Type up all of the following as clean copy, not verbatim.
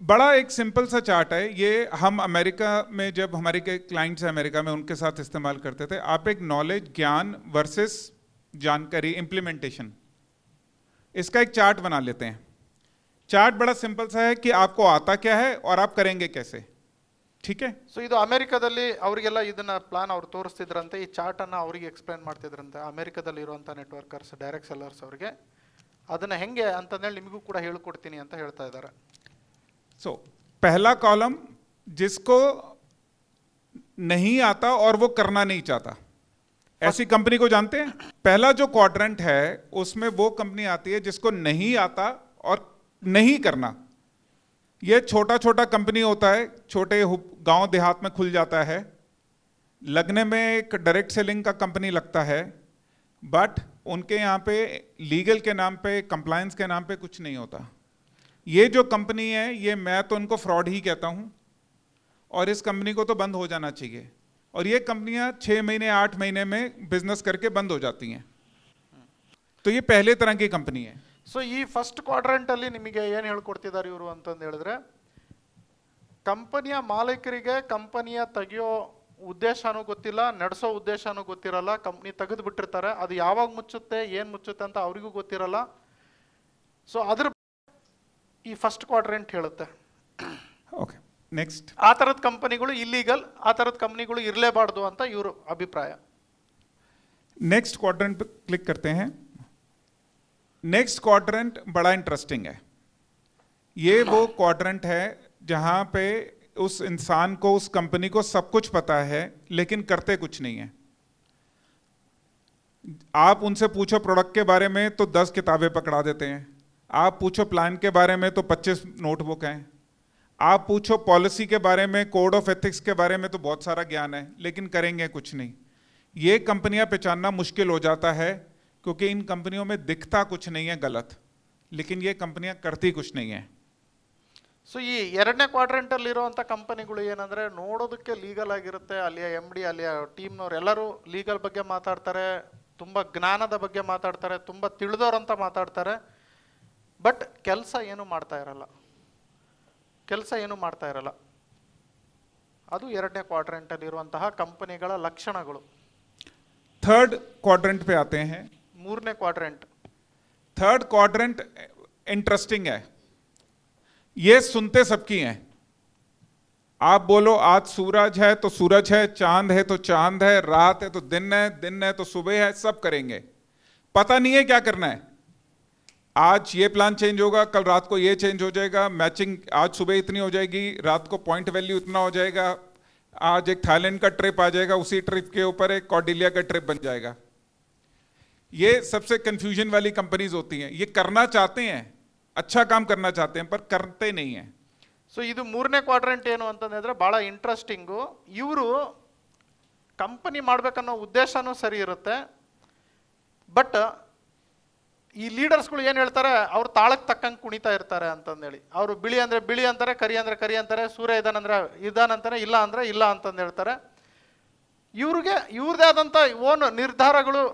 बड़ा एक सिंपल सा चार्ट है ये, हम अमेरिका में जब हमारे के क्लाइंट्स हैं अमेरिका में, उनके साथ इस्तेमाल करते थे। आप एक नॉलेज, ज्ञान वर्सेस जानकारी, इम्प्लीमेंटेशन, इसका एक चार्ट बना लेते हैं। चार्ट बड़ा सिंपल सा है कि आपको आता क्या है और आप करेंगे कैसे, ठीक है। ಸೊ ಇದು ಅಮೆರಿಕದಲ್ಲಿ ಅವರಿಗೆಲ್ಲ ಇದನ್ನ ಪ್ಲಾನ್ ಅವ್ರು ತೋರಿಸ್ತಿದ್ರಂತೆ, ಈ ಚಾರ್ಟ್ ಅನ್ನ ಅವರಿಗೆ ಎಕ್ಸ್ಪ್ಲೈನ್ ಮಾಡ್ತಿದ್ರಂತೆ ಅಮೆರಿಕದಲ್ಲಿ ಇರುವಂತ ನೆಟ್ವರ್ಕರ್ಸ್, ಡೈರೆಕ್ಟ್ ಸೆಲ್ಲರ್ಸ್ ಅವರಿಗೆ ಅದನ್ನ ಹೆಂಗೆ ಅಂತಂದೇಳಿ ನಿಮಗೂ ಕೂಡ ಹೇಳ್ಕೊಡ್ತೀನಿ ಅಂತ ಹೇಳ್ತಾ ಇದ್ದಾರೆ। सो पहला कॉलम, जिसको नहीं आता और वो करना नहीं चाहता, ऐसी कंपनी को जानते हैं। पहला जो क्वाड्रेंट है उसमें वो कंपनी आती है जिसको नहीं आता और नहीं करना। ये छोटा छोटा कंपनी होता है, छोटे गांव देहात में खुल जाता है, लगने में एक डायरेक्ट सेलिंग का कंपनी लगता है, बट उनके यहाँ पे लीगल के नाम पे, कंप्लायंस के नाम पे कुछ नहीं होता। ये जो कंपनी है, ये मैं तो उनको फ्रॉड ही कहता हूँ, और इस कंपनी को तो बंद हो जाना चाहिए। और ये कंपनियां 6 महीने 8 महीने में बिजनेस करके बंद हो जाती हैं। तो ये पहले तरह की कंपनी है। ಸೊ ಈ ಫಸ್ಟ್ ಕ್ವಾಡ್ರೆಂಟ್ ಅಲ್ಲಿ ನಿಮಗೆ ಏನು ಹೇಳ್ಕೊಡ್ತಿದ್ದಾರೆ ಇವರು ಅಂತಂದು ಹೇಳಿದ್ರೆ, ಕಂಪನಿಯ ಮಾಲೀಕರಿಗೆ ಕಂಪನಿಯ ತೆಗೆಯೋ ಉದ್ದೇಶನೂ ಗೊತ್ತಿಲ್ಲ, ನಡೆಸೋ ಉದ್ದೇಶನೂ ಗೊತ್ತಿರಲ್ಲ, ಕಂಪ್ನಿ ತೆಗೆದು ಬಿಟ್ಟಿರ್ತಾರೆ, ಅದು ಯಾವಾಗ ಮುಚ್ಚುತ್ತೆ, ಏನು ಮುಚ್ಚುತ್ತೆ ಅಂತ ಅವರಿಗೂ ಗೊತ್ತಿರಲ್ಲ। ಸೊ ಅದ್ರ ಈ ಫಸ್ಟ್ ಕ್ವಾಡ್ರೆಂಟ್ ಹೇಳುತ್ತೆ। ಓಕೆ, ನೆಕ್ಸ್ಟ್, ಆ ಥರದ ಕಂಪನಿಗಳು ಇಲ್ಲೀಗಲ್, ಆ ಥರದ ಕಂಪನಿಗಳು ಇರಲೇಬಾರ್ದು ಅಂತ ಇವರು ಅಭಿಪ್ರಾಯ। नेक्स्ट क्वाड्रेंट पे क्लिक करते हैं। नेक्स्ट क्वाड्रेंट बड़ा इंटरेस्टिंग है। ये वो क्वाड्रेंट है जहां पे उस इंसान को, उस कंपनी को सब कुछ पता है लेकिन करते कुछ नहीं है। आप उनसे पूछो प्रोडक्ट के बारे में तो 10 किताबें पकड़ा देते हैं, आप पूछो प्लान के बारे में तो 25 नोटबुक हैं, आप पूछो पॉलिसी के बारे में, कोड ऑफ एथिक्स के बारे में तो बहुत सारा ज्ञान है, लेकिन करेंगे कुछ नहीं। ये कंपनियां पहचानना मुश्किल हो जाता है क्योंकि इन कंपनियों में दिखता कुछ नहीं है गलत, लेकिन ये कंपनियां करती कुछ नहीं है। ಸೊ ಈ ಎರಡನೇ ಕ್ವಾಡ್ರೆಂಟಲ್ಲಿ ಇರುವಂಥ ಕಂಪನಿಗಳು ಏನಂದರೆ, ನೋಡೋದಕ್ಕೆ ಲೀಗಲ್ ಆಗಿರುತ್ತೆ, ಅಲ್ಲಿಯ MD, ಅಲ್ಲಿಯ ಟೀಮ್ನವ್ರು ಎಲ್ಲರೂ ಲೀಗಲ್ ಬಗ್ಗೆ ಮಾತಾಡ್ತಾರೆ, ತುಂಬ ಜ್ಞಾನದ ಬಗ್ಗೆ ಮಾತಾಡ್ತಾರೆ, ತುಂಬ ತಿಳಿದವ್ರಂತ ಮಾತಾಡ್ತಾರೆ, ಬಟ್ ಕೆಲಸ ಏನು ಮಾಡ್ತಾ ಇರಲ್ಲ, ಅದು ಎರಡನೇ ಕ್ವಾಡ್ರೆಂಟಲ್ಲಿ ಇರುವಂತಹ ಕಂಪನಿಗಳ ಲಕ್ಷಣಗಳು। थर्ड क्वाड्रेंट पे आते हैं। ಮೂರನೇ ಕ್ವಾಡ್ರೆಂಟ್। थर्ड क्वाड्रेंट इंटरेस्टिंग है, ये सुनते सबकी हैं। आप बोलो आज सूरज है तो सूरज है, चांद है तो चांद है, रात है तो दिन है, दिन है तो सुबह है, सब करेंगे, पता नहीं है क्या करना है। आज ये प्लान चेंज होगा, कल रात को ये चेंज हो जाएगा, मैचिंग आज सुबह इतनी हो जाएगी, रात को पॉइंट वैल्यू इतना हो जाएगा, आज एक थाईलैंड का ट्रिप आ जाएगा, उसी ट्रिप के ऊपर एक कॉर्डिलिया का ट्रिप बन जाएगा। ये सबसे कंफ्यूजन वाली कंपनीज होती हैं। ये करना चाहते हैं, अच्छा काम करना चाहते हैं, पर करते नहीं हैं। ಸೊ ಇದು ಮೂರನೇ ಕ್ವಾಡ್ರೆಂಟ್ ಏನು ಅಂತಂದ್ರೆ ಭಾಳ ಇಂಟ್ರೆಸ್ಟಿಂಗು। ಇವರು ಕಂಪನಿ ಮಾಡ್ಬೇಕನ್ನೋ ಉದ್ದೇಶನೂ ಸರಿ ಇರುತ್ತೆ, ಬಟ್ ಈ ಲೀಡರ್ಸ್ಗಳು ಏನು ಹೇಳ್ತಾರೆ, ಅವ್ರು ತಾಳಕ್ಕೆ ತಕ್ಕಂಗೆ ಕುಣಿತಾ ಇರ್ತಾರೆ ಅಂತಂದೇಳಿ। ಅವರು ಬಿಳಿ ಅಂದರೆ ಬಿಳಿ ಅಂತಾರೆ, ಕರಿ ಅಂದರೆ ಕರಿ ಅಂತಾರೆ, ಸೂರ್ಯ ಇದಾನಂತಾರೆ, ಇಲ್ಲ ಅಂದರೆ ಇಲ್ಲ ಅಂತಂದು ಹೇಳ್ತಾರೆ। ಇವ್ರಿಗೆ ಇವ್ರದೇ ಆದಂಥ ಓನ್ ನಿರ್ಧಾರಗಳು,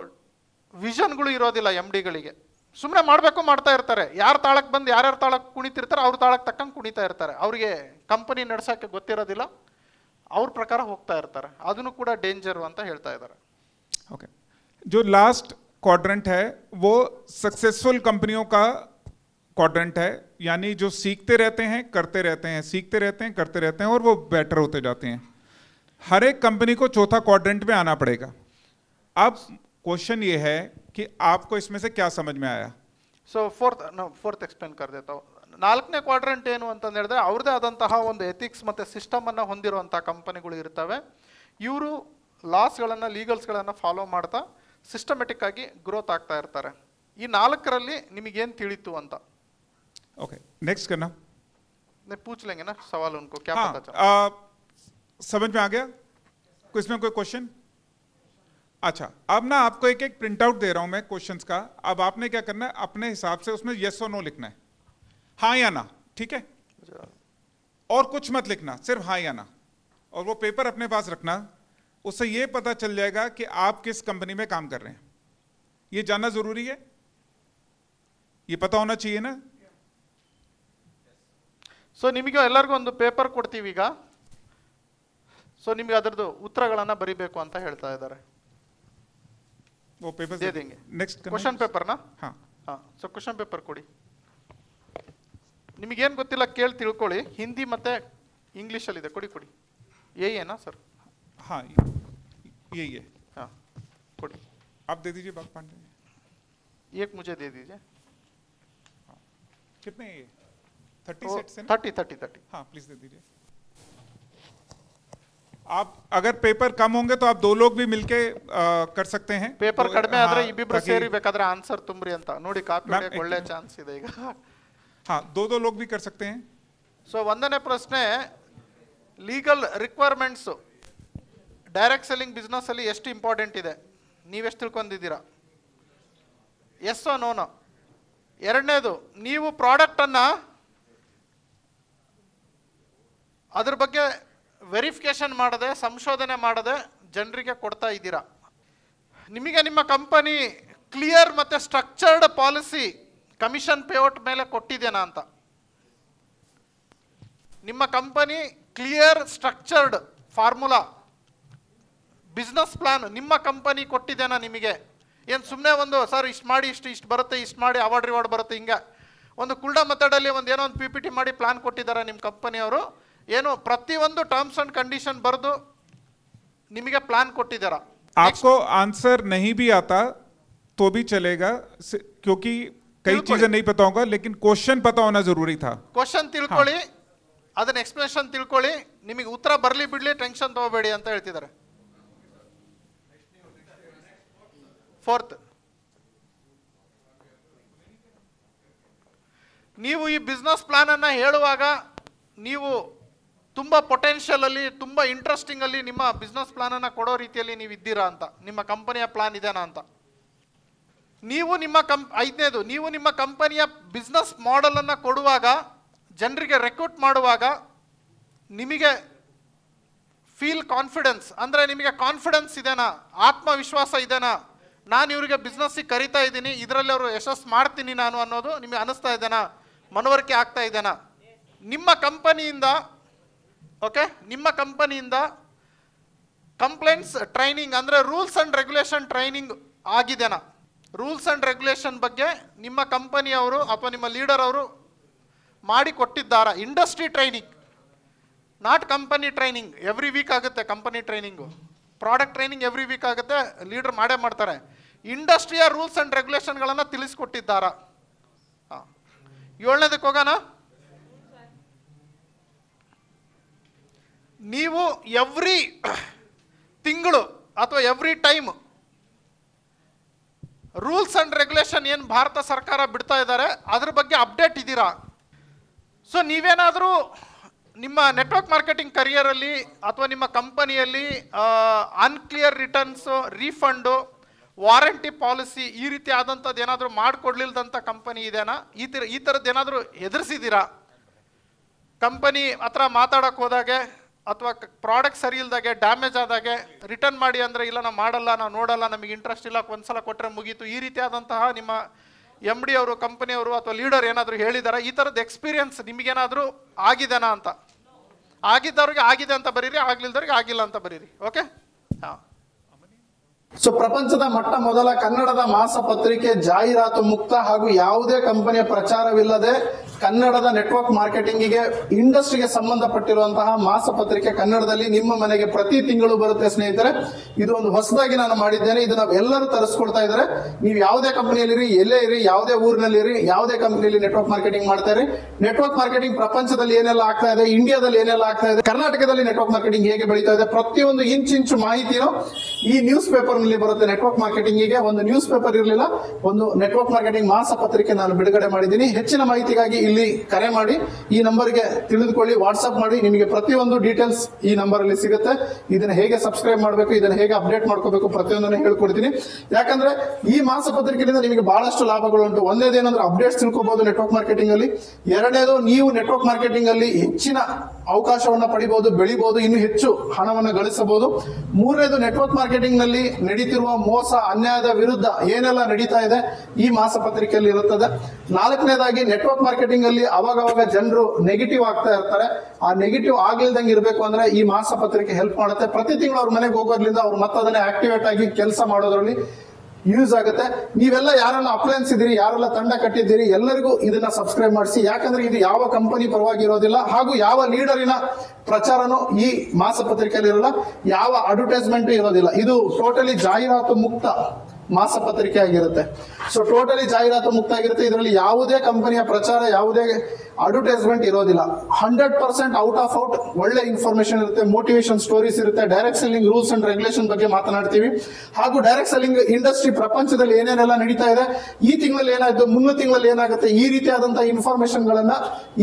ವಿಷನ್ಗಳು ಇರೋದಿಲ್ಲ MDಗಳಿಗೆ। ಸುಮ್ಮನೆ ಮಾಡಬೇಕು ಮಾಡ್ತಾ ಇರ್ತಾರೆ, ಯಾರು ತಾಳಕ್ಕೆ ಬಂದು ಯಾರ್ಯಾರು ತಾಳಕ್ಕೆ ಕುಣಿತಿರ್ತಾರೆ ಅವ್ರ ತಾಳಕ್ಕೆ ತಕ್ಕಂಗೆ ಕುಣಿತಾ ಇರ್ತಾರೆ, ಅವರಿಗೆ ಕಂಪನಿ ನಡ್ಸೋಕ್ಕೆ ಗೊತ್ತಿರೋದಿಲ್ಲ, ಅವ್ರ ಪ್ರಕಾರ ಹೋಗ್ತಾ ಇರ್ತಾರೆ, ಅದನ್ನು ಕೂಡ ಡೇಂಜರು ಅಂತ ಹೇಳ್ತಾ ಇದ್ದಾರೆ। ओके, जो लास्ट क्वाड्रेंट है वो सक्सेसफुल कंपनियों का क्वाड्रेंट है, यानी जो सीखते रहते हैं, करते रहते हैं, सीखते रहते हैं, करते रहते हैं और वो बेटर होते जाते हैं। हर एक कंपनी को चौथा क्वाड्रेंट में आना पड़ेगा। अब क्वेश्चन ये है कि आपको इसमें से क्या समझ में आया। ಸೊ ಫೋರ್ತ್ ಎಕ್ಸ್ಪ್ಲೇನ್ ಕರ್ ದೇತಾ ಹೂಂ। ನಾಲ್ಕನೇ ಕ್ವಾಡ್ರೆಂಟ್ ಏನು ಅಂತಂದು ಹೇಳಿದ್ರೆ, ಅವ್ರದ್ದೇ ಆದಂತಹ ಒಂದು ಎಥಿಕ್ಸ್ ಮತ್ತು ಸಿಸ್ಟಮನ್ನು ಹೊಂದಿರುವಂಥ ಕಂಪನಿಗಳು ಇರ್ತವೆ। ಇವರು ಲಾಸ್ಗಳನ್ನು, ಲೀಗಲ್ಸ್ಗಳನ್ನು ಫಾಲೋ ಮಾಡ್ತಾ ಸಿಸ್ಟಮೆಟಿಕ್ ಆಗಿ ಗ್ರೋತ್ ಆಗ್ತಾ ಇರ್ತಾರೆ। ಈ ನಾಲ್ಕರಲ್ಲಿ ನಿಮಗೇನು ತಿಳಿತು ಅಂತ ओके, नेक्स्ट करना। मैं पूछ लेंगे ना सवाल उनको, क्या हाँ, पता चला। समझ में आ गया? इसमें कोई क्वेश्चन? अच्छा, अब ना आपको एक एक प्रिंट आउट दे रहा हूं मैं क्वेश्चंस का। अब आपने क्या करना है, अपने हिसाब से उसमें यस और नो लिखना है, हाँ या ना, ठीक है? और कुछ मत लिखना, सिर्फ हाँ या ना। और वो पेपर अपने पास रखना, उससे ये पता चल जाएगा कि आप किस कंपनी में काम कर रहे हैं। ये जानना जरूरी है, ये पता होना चाहिए ना। ಸೊ ನಿಮಗೆ ಎಲ್ಲರಿಗೂ ಒಂದು ಪೇಪರ್ ಕೊಡ್ತೀವಿ ಈಗ. ಸೊ ನಿಮಗೆ ಅದರದ್ದು ಉತ್ತರಗಳನ್ನು ಬರಿಬೇಕು ಅಂತ ಹೇಳ್ತಾ ಇದ್ದಾರೆ. ನೆಕ್ಸ್ಟ್ ಕ್ವಶನ್ ಪೇಪರ್ನ ಸೊ ಕ್ವಶನ್ ಪೇಪರ್ ಕೊಡಿ. ನಿಮಗೇನು ಗೊತ್ತಿಲ್ಲ ಕೇಳಿ ತಿಳ್ಕೊಳ್ಳಿ. ಹಿಂದಿ ಮತ್ತು ಇಂಗ್ಲೀಷಲ್ಲಿದೆ. ಕೊಡಿ. ಏನಾ ಸರ್? ಹಾಂ, ये हाँ कोड़ी आप दे दीजिए बाग पांडे। एक मुझे दे दीजिए। कितने ये 30 सेट से? 30। हाँ प्लीज दे दीजिए। आप अगर पेपर कम होंगे तो आप 2 लोग भी मिलके कर सकते हैं. पेपर कಡಿಮೆ ಆದ್ರೆ ಇಬ್ಬಿಬ್ರು ಸೇರಿ ಬೇಕಾದ್ರೆ ಆನ್ಸರ್ ತುಂಬ್ರಿ ಅಂತ ನೋಡಿ. ಕಾಪಿ ಹೊಡೆಯಕ್ಕೆ ಒಳ್ಳೆ ಚಾನ್ಸ್ ಇದೆ ಈಗ. हाँ 2 लोग भी कर सकते हैं. ಸೊ ಒಂದನೇ ಪ್ರಶ್ನೆ, legal requirements direct selling business ಅಲ್ಲಿ ಎಷ್ಟು ಇಂಪಾರ್ಟೆಂಟ್ ಇದೆ ನೀವೆಷ್ಟು ತಿಳ್ಕೊಂಡಿದ್ದೀರಾ? ಎಸ್ ಓ ನೋನೋ? ಎರಡನೇದು, ನೀವು ಪ್ರಾಡಕ್ಟನ್ನು ಅದ್ರ ಬಗ್ಗೆ ವೆರಿಫಿಕೇಶನ್ ಮಾಡದೆ, ಸಂಶೋಧನೆ ಮಾಡದೆ ಜನರಿಗೆ ಕೊಡ್ತಾ ಇದ್ದೀರಾ? ನಿಮಗೆ ನಿಮ್ಮ ಕಂಪನಿ ಕ್ಲಿಯರ್ ಮತ್ತು ಸ್ಟ್ರಕ್ಚರ್ಡ್ ಪಾಲಿಸಿ ಕಮಿಷನ್ ಪೇಔಟ್ ಮೇಲೆ ಕೊಟ್ಟಿದ್ದೇನಾ ಅಂತ? ನಿಮ್ಮ company clear structured formula business plan ನಿಮ್ಮ ಕಂಪನಿ ಕೊಟ್ಟಿದ್ದೇನಾ ನಿಮಗೆ? ಏನು ಸುಮ್ಮನೆ ಒಂದು ಸರ್ ಇಷ್ಟು ಮಾಡಿ ಇಷ್ಟು ಬರುತ್ತೆ, ಇಷ್ಟು ಮಾಡಿ ಅವಾರ್ಡ್ ರಿವಾರ್ಡ್ ಬರುತ್ತೆ, ಹಿಂಗೆ ಒಂದು ಕುಲ್ಡಾ ಮೆಥಡಲ್ಲಿ ಒಂದು ಏನೋ ಒಂದು PPT ಮಾಡಿ ಪ್ಲಾನ್ ಕೊಟ್ಟಿದ್ದಾರೆ ನಿಮ್ಮ ಕಂಪನಿಯವರು? ಏನು ಪ್ರತಿಯೊಂದು ಟರ್ಮ್ಸ್ ಅಂಡ್ ಕಂಡೀಷನ್ ಬರೆದು ನಿಮಗೆ ಪ್ಲಾನ್ ಕೊಟ್ಟಿದ್ದಾರಾ? आपको आंसर नहीं भी आता तो भी चलेगा क्योंकि कई चीजें नहीं पता होगा, लेकिन क्वेश्चन पता होना जरूरी था. ಕ್ವಶನ್ ತಿಳ್ಕೊಳ್ಳಿ, ಅದನ್ನ ಎಕ್ಸ್ಪ್ಲನೇಷನ್ ತಿಳ್ಕೊಳ್ಳಿ, ನಿಮಗೆ ಉತ್ತರ ಬರಲಿ ಬಿಡ್ಲಿ ಟೆನ್ಷನ್ ತಗೋಬೇಡಿ ಅಂತ ಹೇಳ್ತಿದ್ದಾರೆ. 4th, ನೀವು ಈ ಬಿಸ್ನೆಸ್ ಪ್ಲಾನ್ ಅನ್ನ ಹೇಳುವಾಗ ನೀವು ತುಂಬ ಪೊಟೆನ್ಷಿಯಲ್ ಅಲ್ಲಿ, ತುಂಬ ಇಂಟ್ರೆಸ್ಟಿಂಗ್ ಅಲ್ಲಿ ನಿಮ್ಮ ಬಿಸ್ನೆಸ್ ಪ್ಲಾನ್ ಅನ್ನ ಕೊಡೋ ರೀತಿಯಲ್ಲಿ ನೀವು ಇದ್ದೀರಾ ಅಂತ, ನಿಮ್ಮ ಕಂಪನಿಯ ಪ್ಲಾನ್ ಇದೆನಾ ಅಂತ. ನೀವು ನಿಮ್ಮ ಐದನೇದು, ನೀವು ನಿಮ್ಮ ಕಂಪನಿಯ ಬಿಸ್ನೆಸ್ ಮಾಡೆಲ್ ಅನ್ನ ಕೊಡುವಾಗ, ಜನರಿಗೆ ರೆಕ್ರೂಟ್ ಮಾಡುವಾಗ ನಿಮಗೆ ಫೀಲ್ ಕಾನ್ಫಿಡೆನ್ಸ್ ಅಂದರೆ ನಿಮಗೆ ಕಾನ್ಫಿಡೆನ್ಸ್ ಇದೆನಾ, ಆತ್ಮವಿಶ್ವಾಸ ಇದೆನಾ, ನಾನು ಇವರಿಗೆ ಬಿಸ್ನೆಸ್ಸಿಗೆ ಕರಿತಾ ಇದ್ದೀನಿ, ಇದರಲ್ಲಿ ಅವರು ಯಶಸ್ಸು ಮಾಡ್ತೀನಿ ನಾನು ಅನ್ನೋದು ನಿಮಗೆ ಅನಿಸ್ತಾ ಇದೆನಾ, ಮನವರಿಕೆ ಆಗ್ತಾ ಇದೆನಾ? ನಿಮ್ಮ ಕಂಪನಿಯಿಂದ ನಿಮ್ಮ ಕಂಪನಿಯಿಂದ ಕಂಪ್ಲೇಂಟ್ಸ್ ಟ್ರೈನಿಂಗ್ ಅಂದರೆ ರೂಲ್ಸ್ ಆ್ಯಂಡ್ ರೆಗ್ಯುಲೇಷನ್ ಟ್ರೈನಿಂಗ್ ಆಗಿದೆನಾ? ರೂಲ್ಸ್ ಆ್ಯಂಡ್ ರೆಗ್ಯುಲೇಷನ್ ಬಗ್ಗೆ ನಿಮ್ಮ ಕಂಪನಿಯವರು ಅಥವಾ ನಿಮ್ಮ ಲೀಡರ್ ಅವರು ಮಾಡಿ ಕೊಟ್ಟಿದ್ದಾರಾ? Industry training, not company training. Every week ಆಗುತ್ತೆ company training, product training every week ಆಗುತ್ತೆ, ಲೀಡರ್ ಮಾಡೇ ಮಾಡ್ತಾರೆ. ಇಂಡಸ್ಟ್ರಿಯ ರೂಲ್ಸ್ ಆ್ಯಂಡ್ ರೆಗ್ಯುಲೇಷನ್ಗಳನ್ನು ತಿಳಿಸ್ಕೊಟ್ಟಿದ್ದಾರಾ? ಹಾಂ, 7ನೇದಕ್ಕೆ ಹೋಗೋಣ. ನೀವು ಎವ್ರಿ ತಿಂಗಳು ಅಥವಾ every time rules and regulation ಏನು ಭಾರತ ಸರ್ಕಾರ ಬಿಡ್ತಾ ಇದ್ದಾರೆ ಅದ್ರ ಬಗ್ಗೆ ಅಪ್ಡೇಟ್ ಇದ್ದೀರಾ? ಸೊ ನೀವೇನಾದರೂ ನಿಮ್ಮ ನೆಟ್ವರ್ಕ್ ಮಾರ್ಕೆಟಿಂಗ್ ಕರಿಯರಲ್ಲಿ ಅಥವಾ ನಿಮ್ಮ ಕಂಪನಿಯಲ್ಲಿ unclear returns, refund, warranty policy ಈ ರೀತಿ ಆದಂಥದ್ದು ಏನಾದರೂ ಮಾಡಿಕೊಡ್ಲಿಲ್ದಂಥ ಕಂಪನಿ ಇದೆನಾ? ಈ ಥರದ್ದು ಏನಾದರೂ ಎದುರಿಸಿದ್ದೀರಾ? ಕಂಪನಿ ಹತ್ರ ಮಾತಾಡೋಕ್ಕೆ ಹೋದಾಗೆ ಅಥವಾ ಪ್ರಾಡಕ್ಟ್ ಸರಿ ಇಲ್ದಾಗೆ, ಡ್ಯಾಮೇಜ್ ಆದಾಗೆ ರಿಟರ್ನ್ ಮಾಡಿ ಅಂದರೆ ಇಲ್ಲ ನಾವು ಮಾಡಲ್ಲ, ನಾವು ನೋಡಲ್ಲ, ನಮಗೆ ಇಂಟ್ರೆಸ್ಟ್ ಇಲ್ಲ, ಒಂದ್ಸಲ ಕೊಟ್ಟರೆ ಮುಗೀತು, ಈ ರೀತಿಯಾದಂತಹ ನಿಮ್ಮ MD ಅವರು, ಕಂಪನಿಯವರು ಅಥವಾ ಲೀಡರ್ ಏನಾದರೂ ಹೇಳಿದಾರ? ಈ ಥರದ್ದು ಎಕ್ಸ್ಪೀರಿಯನ್ಸ್ ನಿಮಗೇನಾದರೂ ಆಗಿದೆನಾ ಅಂತ? ಆಗಿದ್ದವ್ರಿಗೆ ಆಗಿದೆ ಅಂತ ಬರೀರಿ, ಆಗ್ಲಿಲ್ದವ್ರಿಗೆ ಆಗಿಲ್ಲ ಅಂತ ಬರೀರಿ. ಓಕೆ. ಹಾಂ. ಸೊ ಪ್ರಪಂಚದ ಮೊಟ್ಟ ಮೊದಲ ಕನ್ನಡದ ಮಾಸಪತ್ರಿಕೆ ಜಾಹೀರಾತು ಮುಕ್ತ ಹಾಗೂ ಯಾವುದೇ ಕಂಪನಿಯ ಪ್ರಚಾರವಿಲ್ಲದೆ ಕನ್ನಡದ ನೆಟ್ವರ್ಕ್ ಮಾರ್ಕೆಟಿಂಗಿಗೆ, ಇಂಡಸ್ಟ್ರಿಗೆ ಸಂಬಂಧಪಟ್ಟಿರುವಂತಹ ಮಾಸಪತ್ರಿಕೆ ಕನ್ನಡದಲ್ಲಿ ನಿಮ್ಮ ಮನೆಗೆ ಪ್ರತಿ ತಿಂಗಳು ಬರುತ್ತೆ ಸ್ನೇಹಿತರೆ. ಇದು ಒಂದು ಹೊಸದಾಗಿ ನಾನು ಮಾಡಿದ್ದೇನೆ, ಇದನ್ನ ಎಲ್ಲರೂ ತರಿಸ್ಕೊಳ್ತಾ ಇದ್ದಾರೆ. ನೀವು ಯಾವುದೇ ಕಂಪನಿಯಲ್ಲಿ ಎಲ್ಲೇ ಇರಿ, ಯಾವುದೇ ಊರಿನಲ್ಲಿ, ಯಾವುದೇ ಕಂಪನಿಯಲ್ಲಿ ನೆಟ್ವರ್ಕ್ ಮಾರ್ಕೆಟಿಂಗ್ ಮಾಡ್ತಾ ಇರಿ. ನೆಟ್ವರ್ಕ್ ಮಾರ್ಕೆಟಿಂಗ್ ಪ್ರಪಂಚದಲ್ಲಿ ಏನೆಲ್ಲ ಆಗ್ತಾ ಇದೆ, ಇಂಡಿಯಾದಲ್ಲಿ ಏನೆಲ್ಲ ಆಗ್ತಾ ಇದೆ, ಕರ್ನಾಟಕದಲ್ಲಿ ನೆಟ್ವರ್ಕ್ ಮಾರ್ಕೆಟಿಂಗ್ ಹೇಗೆ ಬೆಳೀತಾ ಇದೆ, ಪ್ರತಿಯೊಂದು ಇಂಚು ಮಾಹಿತಿನೂ ಈ ನ್ಯೂಸ್ ಪೇಪರ್ ನಲ್ಲಿ ಬರುತ್ತೆ. ನೆಟ್ವರ್ಕ್ ಮಾರ್ಕೆಟಿಂಗಿಗೆ ಒಂದು ನ್ಯೂಸ್ ಪೇಪರ್ ಇರಲಿಲ್ಲ, ಒಂದು ನೆಟ್ವರ್ಕ್ ಮಾರ್ಕೆಟಿಂಗ್ ಮಾಸಪತ್ರಿಕೆ ನಾನು ಬಿಡುಗಡೆ ಮಾಡಿದ್ದೀನಿ. ಹೆಚ್ಚಿನ ಮಾಹಿತಿಗಾಗಿ ಇಲ್ಲಿ ಕರೆ ಮಾಡಿ, ಈ ನಂಬರ್ಗೆ ತಿಳಿದುಕೊಳ್ಳಿ, ವಾಟ್ಸ್ಆಪ್ ಮಾಡಿ, ನಿಮಗೆ ಪ್ರತಿಯೊಂದು ಡೀಟೇಲ್ಸ್ ಈ ನಂಬರ್ ಅಲ್ಲಿ ಸಿಗುತ್ತೆ. ಇದನ್ನ ಹೇಗೆ ಸಬ್ಸ್ಕ್ರೈಬ್ ಮಾಡಬೇಕು, ಇದನ್ನ ಹೇಗೆ ಅಪ್ಡೇಟ್ ಮಾಡ್ಕೋಬೇಕು, ಪ್ರತಿಯೊಂದನ್ನು ಹೇಳ್ಕೊಡ್ತೀನಿ. ಯಾಕಂದ್ರೆ ಈ ಮಾಸಪತ್ರಿಕೆಯಿಂದ ನಿಮಗೆ ಬಹಳಷ್ಟು ಲಾಭಗಳು ಉಂಟು. ಒಂದೇದೇನಂದ್ರೆ ಅಪ್ಡೇಟ್ಸ್ ತಿಳ್ಕೋಬಹುದು ನೆಟ್ವರ್ಕ್ ಮಾರ್ಕೆಟಿಂಗ್ ಅಲ್ಲಿ. ಎರಡನೇದು, ನೀವು ನೆಟ್ವರ್ಕ್ ಮಾರ್ಕೆಟಿಂಗ್ ಅಲ್ಲಿ ಹೆಚ್ಚಿನ ಅವಕಾಶವನ್ನು ಪಡಿಬಹುದು, ಬೆಳಿಬಹುದು, ಇನ್ನು ಹೆಚ್ಚು ಹಣವನ್ನು ಗಳಿಸಬಹುದು. ಮೂರನೇದು, ನೆಟ್ವರ್ಕ್ ಮಾರ್ಕೆಟಿಂಗ್ ನಲ್ಲಿ ನಡೀತಿರುವ ಮೋಸ ಅನ್ಯಾಯದ ವಿರುದ್ಧ ಏನೆಲ್ಲ ನಡೀತಾ ಇದೆ ಈ ಮಾಸಪತ್ರಿಕೆಯಲ್ಲಿ ಇರುತ್ತದೆ. ನಾಲ್ಕನೇದಾಗಿ, ನೆಟ್ವರ್ಕ್ ಮಾರ್ಕೆಟಿಂಗ್ ಅಲ್ಲಿ ಅವಾಗವಾಗ ಜನರು ನೆಗೆಟಿವ್ ಆಗ್ತಾ ಇರ್ತಾರೆ. ಆ ನೆಗೆಟಿವ್ ಆಗ್ಲಿಲ್ದಂಗೆ ಇರಬೇಕು ಅಂದ್ರೆ ಈ ಮಾಸಪತ್ರಿಕೆ ಹೆಲ್ಪ್ ಮಾಡುತ್ತೆ. ಪ್ರತಿ ತಿಂಗಳು ಅವ್ರ ಮನೆಗೆ ಹೋಗೋದ್ರಿಂದ ಅವ್ರು ಮತ್ತೆ ಅದನ್ನೇ ಆಕ್ಟಿವೇಟ್ ಆಗಿ ಕೆಲಸ ಮಾಡೋದ್ರಲ್ಲಿ ಯೂಸ್ ಆಗುತ್ತೆ. ನೀವೆಲ್ಲ ಯಾರೆಲ್ಲ ಅಪ್ಲೈನ್ಸ್ ಇದ್ದೀರಿ, ಯಾರೆಲ್ಲ ತಂಡ ಕಟ್ಟಿದ್ದೀರಿ, ಎಲ್ಲರಿಗೂ ಇದನ್ನ ಸಬ್ಸ್ಕ್ರೈಬ್ ಮಾಡಿಸಿ. ಯಾಕಂದ್ರೆ ಇದು ಯಾವ ಕಂಪನಿ ಪರವಾಗಿ ಇರೋದಿಲ್ಲ, ಹಾಗೂ ಯಾವ ಲೀಡರಿನ ಪ್ರಚಾರನೂ ಈ ಮಾಸಪತ್ರಿಕೆಯಲ್ಲಿ ಇರಲ್ಲ, ಯಾವ ಅಡ್ವರ್ಟೈಸ್ಮೆಂಟ್ ಇರೋದಿಲ್ಲ. ಇದು ಟೋಟಲಿ ಜಾಹೀರಾತು ಮುಕ್ತ ಮಾಸಪತ್ರಿಕೆ ಆಗಿರುತ್ತೆ. ಸೊ ಟೋಟಲಿ ಜಾಹೀರಾತು ಮುಕ್ತ ಆಗಿರುತ್ತೆ. ಇದರಲ್ಲಿ ಯಾವುದೇ ಕಂಪನಿಯ ಪ್ರಚಾರ, ಯಾವುದೇ ಅಡ್ವರ್ಟೈಸ್ಮೆಂಟ್ ಇರೋದಿಲ್ಲ. 100% ಔಟ್ ಆಫ್ ಔಟ್ ಒಳ್ಳೆ ಇನ್ಫಾರ್ಮೇಶನ್ ಇರುತ್ತೆ, ಮೋಟಿವೇಶನ್ ಸ್ಟೋರೀಸ್ ಇರುತ್ತೆ, direct selling rules and regulation ಬಗ್ಗೆ ಮಾತನಾಡ್ತೀವಿ. ಹಾಗೂ ಡೈರೆಕ್ಟ್ ಸೆಲ್ಲಿಂಗ್ ಇಂಡಸ್ಟ್ರಿ ಪ್ರಪಂಚದಲ್ಲಿ ಏನೇನೆಲ್ಲ ನಡೀತಾ ಇದೆ, ಈ ತಿಂಗಳಲ್ಲಿ ಏನಾಯ್ತು, ಮುಂದಿನ ತಿಂಗಳಲ್ಲಿ ಏನಾಗುತ್ತೆ, ಈ ರೀತಿಯಾದಂತಹ ಇನ್ಫಾರ್ಮೇಶನ್ ಗಳನ್ನ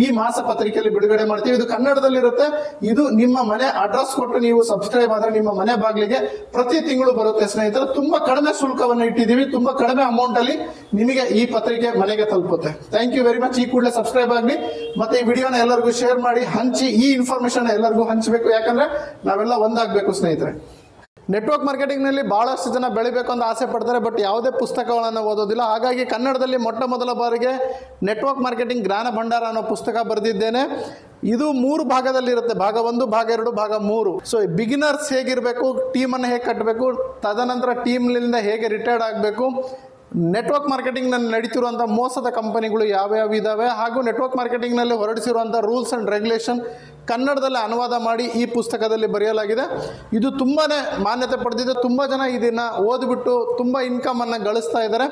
ಈ ಮಾಸಪತ್ರಿಕೆಯಲ್ಲಿ ಬಿಡುಗಡೆ ಮಾಡ್ತೀವಿ. ಇದು ಕನ್ನಡದಲ್ಲಿರುತ್ತೆ. ಇದು ನಿಮ್ಮ ಮನೆ ಅಡ್ರೆಸ್ ಕೊಟ್ಟು ನೀವು ಸಬ್ಸ್ಕ್ರೈಬ್ ಆದ್ರೆ ನಿಮ್ಮ ಮನೆ ಬಾಗಿಲಿಗೆ ಪ್ರತಿ ತಿಂಗಳು ಬರುತ್ತೆ ಸ್ನೇಹಿತರೆ. ತುಂಬಾ ಕಡಿಮೆ ಶುಲ್ಕವನ್ನು ಇಟ್ಟಿದ್ದೀವಿ, ತುಂಬಾ ಕಡಿಮೆ ಅಮೌಂಟ್ ಅಲ್ಲಿ ನಿಮಗೆ ಈ ಪತ್ರಿಕೆ ಮನೆಗೆ ತಲುಪುತ್ತೆ. Thank you very much. ಈ ಕೂಡಲೇ ಸಬ್ಸ್ಕ್ರೈಬ್ ಆಗಲಿ, ಮತ್ತೆ ಈ ವಿಡಿಯೋನ ಎಲ್ಲರಿಗೂ ಶೇರ್ ಮಾಡಿ, ಹಂಚಿ. ಈ ಇನ್ಫಾರ್ಮೇಶನ್ ಎಲ್ಲರಿಗೂ ಹಂಚಬೇಕು, ಯಾಕಂದ್ರೆ ನಾವೆಲ್ಲ ಒಂದಾಗಬೇಕು ಸ್ನೇಹಿತರೆ. ನೆಟ್ವರ್ಕ್ ಮಾರ್ಕೆಟಿಂಗ್ ನಲ್ಲಿ ಬಹಳಷ್ಟು ಜನ ಬೆಳಿಬೇಕು ಅಂತ ಆಸೆ ಪಡ್ತಾರೆ, ಬಟ್ ಯಾವುದೇ ಪುಸ್ತಕಗಳನ್ನು ಓದೋದಿಲ್ಲ. ಹಾಗಾಗಿ ಕನ್ನಡದಲ್ಲಿ ಮೊಟ್ಟ ಮೊದಲ ಬಾರಿಗೆ ನೆಟ್ವರ್ಕ್ ಮಾರ್ಕೆಟಿಂಗ್ ಜ್ಞಾನ ಭಂಡಾರ ಅನ್ನೋ ಪುಸ್ತಕ ಬರೆದಿದ್ದೇನೆ. ಇದು 3 ಭಾಗದಲ್ಲಿರುತ್ತೆ, ಭಾಗ 1, ಭಾಗ 2, ಭಾಗ 3. ಸೊ ಬಿಗಿನರ್ಸ್ ಹೇಗಿರಬೇಕು, ಟೀಮನ್ನು ಹೇಗೆ ಕಟ್ಟಬೇಕು, ತದನಂತರ ಟೀಮ್ನಿಂದ ಹೇಗೆ ರಿಟೈರ್ಡ್ ಆಗಬೇಕು, ನೆಟ್ವರ್ಕ್ ಮಾರ್ಕೆಟಿಂಗ್ ನಲ್ಲಿ ನಡೀತಿರುವಂಥ ಮೋಸದ ಕಂಪನಿಗಳು ಯಾವ್ಯಾವ ಇದಾವೆ, ಹಾಗೂ ನೆಟ್ವರ್ಕ್ ಮಾರ್ಕೆಟಿಂಗ್ ನಲ್ಲಿ ಹೊರಡಿಸಿರುವಂಥ ರೂಲ್ಸ್ ಅಂಡ್ ರೆಗ್ಯುಲೇಷನ್ ಕನ್ನಡದಲ್ಲಿ ಅನುವಾದ ಮಾಡಿ ಈ ಪುಸ್ತಕದಲ್ಲಿ ಬರೆಯಲಾಗಿದೆ. ಇದು ತುಂಬಾನೇ ಮಾನ್ಯತೆ ಪಡೆದಿದೆ. ತುಂಬ ಜನ ಇದನ್ನ ಓದ್ಬಿಟ್ಟು ತುಂಬ ಇನ್ಕಮ್ ಅನ್ನು ಗಳಿಸ್ತಾ ಇದ್ದಾರೆ.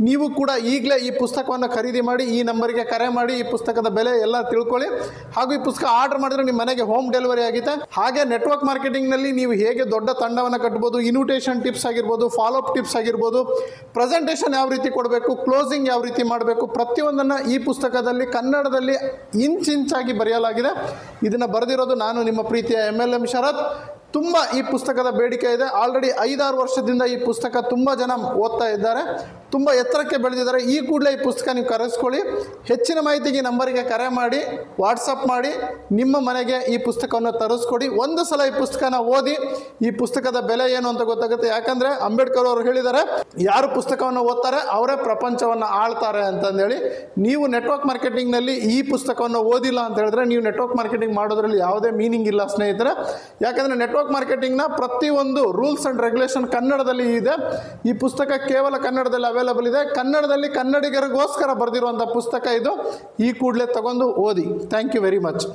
ನೀವು ಕೂಡ ಈಗಲೇ ಈ ಪುಸ್ತಕವನ್ನು ಖರೀದಿ ಮಾಡಿ, ಈ ನಂಬರ್ಗೆ ಕರೆ ಮಾಡಿ, ಈ ಪುಸ್ತಕದ ಬೆಲೆ ಎಲ್ಲ ತಿಳ್ಕೊಳ್ಳಿ. ಹಾಗೂ ಈ ಪುಸ್ತಕ ಆರ್ಡರ್ ಮಾಡಿದ್ರೆ ನಿಮ್ಮ ಮನೆಗೆ ಹೋಮ್ ಡೆಲಿವರಿ ಆಗುತ್ತೆ. ಹಾಗೆ ನೆಟ್ವರ್ಕ್ ಮಾರ್ಕೆಟಿಂಗ್ ನಲ್ಲಿ ನೀವು ಹೇಗೆ ದೊಡ್ಡ ತಂಡವನ್ನು ಕಟ್ಟಬಹುದು, ಇನ್ವಿಟೇಷನ್ ಟಿಪ್ಸ್ ಆಗಿರ್ಬೋದು, ಫಾಲೋ ಅಪ್ ಟಿಪ್ಸ್ ಆಗಿರ್ಬೋದು, ಪ್ರೆಸೆಂಟೇಷನ್ ಯಾವ ರೀತಿ ಕೊಡಬೇಕು, ಕ್ಲೋಸಿಂಗ್ ಯಾವ ರೀತಿ ಮಾಡಬೇಕು, ಪ್ರತಿಯೊಂದನ್ನು ಈ ಪುಸ್ತಕದಲ್ಲಿ ಕನ್ನಡದಲ್ಲಿ ಇಂಚಾಗಿ ಬರೆಯಲಾಗಿದೆ. ಇದನ್ನ ಬರೆದಿರೋದು ನಾನು, ನಿಮ್ಮ ಪ್ರೀತಿಯ MLM ಶರತ್. ತುಂಬ ಈ ಪುಸ್ತಕದ ಬೇಡಿಕೆ ಇದೆ. ಆಲ್ರೆಡಿ 5-6 ವರ್ಷದಿಂದ ಈ ಪುಸ್ತಕ ತುಂಬ ಜನ ಓದ್ತಾ ಇದ್ದಾರೆ, ತುಂಬ ಎತ್ತರಕ್ಕೆ ಬೆಳೆದಿದ್ದಾರೆ. ಈ ಕೂಡಲೇ ಈ ಪುಸ್ತಕ ನೀವು ಕರೆಸ್ಕೊಳ್ಳಿ. ಹೆಚ್ಚಿನ ಮಾಹಿತಿಗೆ ನಂಬರಿಗೆ ಕರೆ ಮಾಡಿ, ವಾಟ್ಸಪ್ ಮಾಡಿ, ನಿಮ್ಮ ಮನೆಗೆ ಈ ಪುಸ್ತಕವನ್ನು ತರಿಸ್ಕೊಡಿ. ಒಂದು ಸಲ ಈ ಪುಸ್ತಕನ ಓದಿ ಈ ಪುಸ್ತಕದ ಬೆಲೆ ಏನು ಅಂತ ಗೊತ್ತಾಗುತ್ತೆ. ಯಾಕಂದರೆ ಅಂಬೇಡ್ಕರ್ ಅವರು ಹೇಳಿದ್ದಾರೆ, ಯಾರು ಪುಸ್ತಕವನ್ನು ಓದ್ತಾರೆ ಅವರೇ ಪ್ರಪಂಚವನ್ನು ಆಳ್ತಾರೆ ಅಂತಂದೇಳಿ. ನೀವು ನೆಟ್ವರ್ಕ್ ಮಾರ್ಕೆಟಿಂಗ್ನಲ್ಲಿ ಈ ಪುಸ್ತಕವನ್ನು ಓದಿಲ್ಲ ಅಂತ ಹೇಳಿದ್ರೆ ನೀವು ನೆಟ್ವರ್ಕ್ ಮಾರ್ಕೆಟಿಂಗ್ ಮಾಡೋದ್ರಲ್ಲಿ ಯಾವುದೇ ಮೀನಿಂಗ್ ಇಲ್ಲ ಸ್ನೇಹಿತರೆ. ಯಾಕಂದರೆ ನೆಟ್ವರ್ಕ್ ಮಾರ್ಕೆಟಿಂಗ್ನ ಪ್ರತಿಯೊಂದು ರೂಲ್ಸ್ ಆ್ಯಂಡ್ ರೆಗ್ಯುಲೇಷನ್ ಕನ್ನಡದಲ್ಲಿ ಇದೆ. ಈ ಪುಸ್ತಕ ಕೇವಲ ಕನ್ನಡದಲ್ಲಿ ಅವೈಲಬಲ್ ಇದೆ. ಕನ್ನಡದಲ್ಲಿ ಕನ್ನಡಿಗರಿಗೋಸ್ಕರ ಬರೆದಿರುವಂಥ ಪುಸ್ತಕ ಇದು. ಈ ಕೂಡಲೇ ತಗೊಂಡು ಓದಿ. Thank you very much.